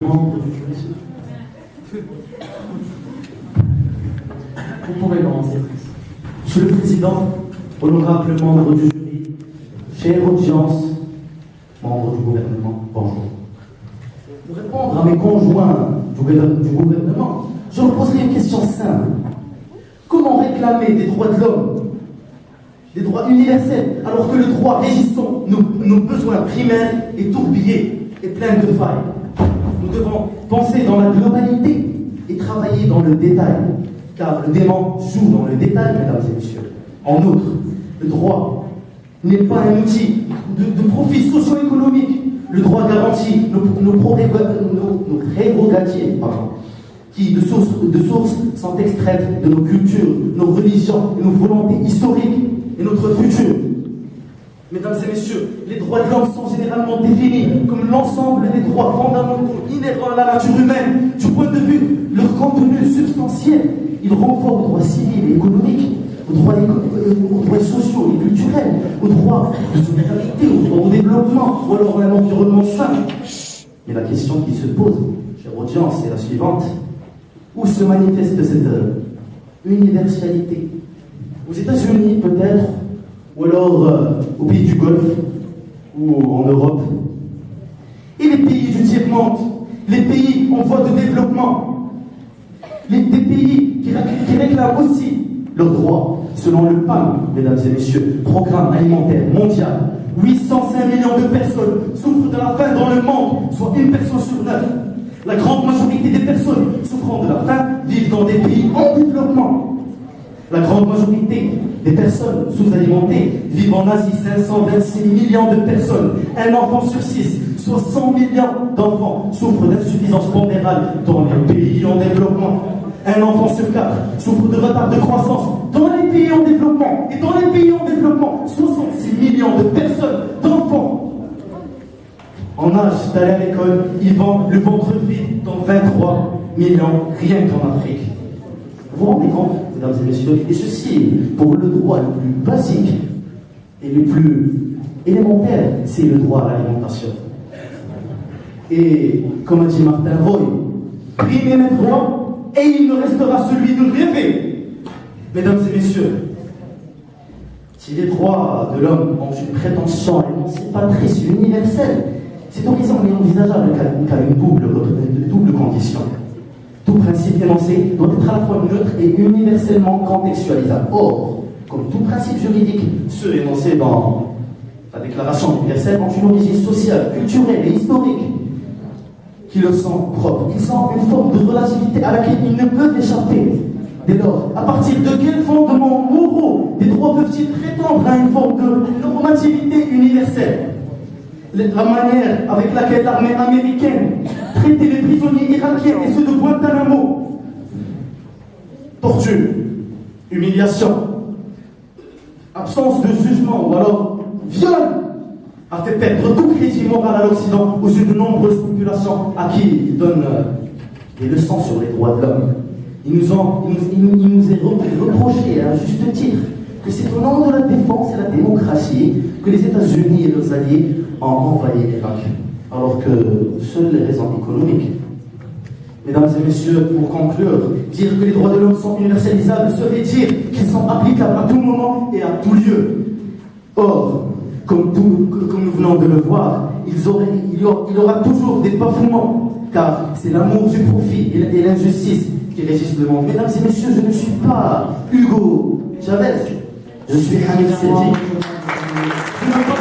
Vous pourrez commencer. Monsieur le Président, honorable membre du jury, chère audience, membre du gouvernement, bonjour. Pour répondre à mes conjoints du gouvernement, je leur poserai une question simple. Comment réclamer des droits de l'homme, des droits universels, alors que le droit régissant nos besoins primaires est tourbillé et plein de failles? Nous devons penser dans la globalité et travailler dans le détail, car le démon joue dans le détail, mesdames et messieurs. En outre, le droit n'est pas un outil de profit socio-économique. Le droit garantit nos prérogatives, qui de sources sont extraites de nos cultures, nos religions, nos volontés historiques et notre futur. Mesdames et messieurs, les droits de l'homme sont généralement définis comme l'ensemble des droits fondamentaux inhérents à la nature humaine. Du point de vue leur contenu substantiel, ils renvoient aux droits civils et économiques, aux droits sociaux et culturels, aux droits de solidarité, aux droits au développement, ou alors à un environnement sain. Mais la question qui se pose, chère audience, est la suivante. Où se manifeste cette universalité? Aux États-Unis peut-être, ou alors aux pays du Golfe, ou en Europe. Et les pays du tiers-monde, les pays en voie de développement, des pays qui réclament aussi leurs droits, selon le PAM, mesdames et messieurs, Programme alimentaire mondial. 805 millions de personnes souffrent de la faim dans le monde, soit une personne sur 9. La grande majorité des personnes souffrant de la faim vivent dans des pays en développement. La grande majorité des personnes sous-alimentées vivent en Asie, 526 millions de personnes. Un enfant sur 6, soit 100 millions d'enfants, souffrent d'insuffisance pondérale dans les pays en développement. Un enfant sur 4 souffre de retard de croissance dans les pays en développement. Et dans les pays en développement, 66 millions de personnes, d'enfants, en âge d'aller à l'école, ils vont le ventre vide dans 23 millions, rien qu'en Afrique. Vous vous rendez compte, mesdames et messieurs, et ceci, pour le droit le plus basique et le plus élémentaire, c'est le droit à l'alimentation. Et comme a dit Martin Roy, primez mes droits et il me restera celui de rêver. Mesdames et messieurs, si les droits de l'homme ont une prétention émancipatrice universelle, cet horizon n'est envisageable qu'à une double condition. Tout principe énoncé doit être à la fois neutre et universellement contextualisable. Or, comme tout principe juridique, ceux énoncés dans la Déclaration universelle ont une origine sociale, culturelle et historique qui leur sont propres. Ils ont une forme de relativité à laquelle ils ne peuvent échapper. Dès lors, à partir de quels fondements moraux des droits peuvent-ils prétendre à une forme de normativité universelle? La manière avec laquelle l'armée américaine traitait les prisonniers irakiens et ceux de Guantanamo, torture, humiliation, absence de jugement ou alors viol, a fait perdre tout crédit moral à l'Occident aux yeux de nombreuses populations à qui ils donnent des leçons sur les droits de l'homme. Il nous est reproché à juste titre que c'est au nom de la défense et la démocratie que les États-Unis et leurs alliés ont envahi l'Irak, alors que seules les raisons économiques. Mesdames et messieurs, pour conclure, dire que les droits de l'homme sont universalisables serait dire qu'ils sont applicables à tout moment et à tout lieu. Or, comme nous venons de le voir, il y aura toujours des bafouements, car c'est l'amour du profit et l'injustice qui régissent le monde. Mesdames et messieurs, je ne suis pas Hugo Chavez, je suis Hamid Sedi. Je n'ai pas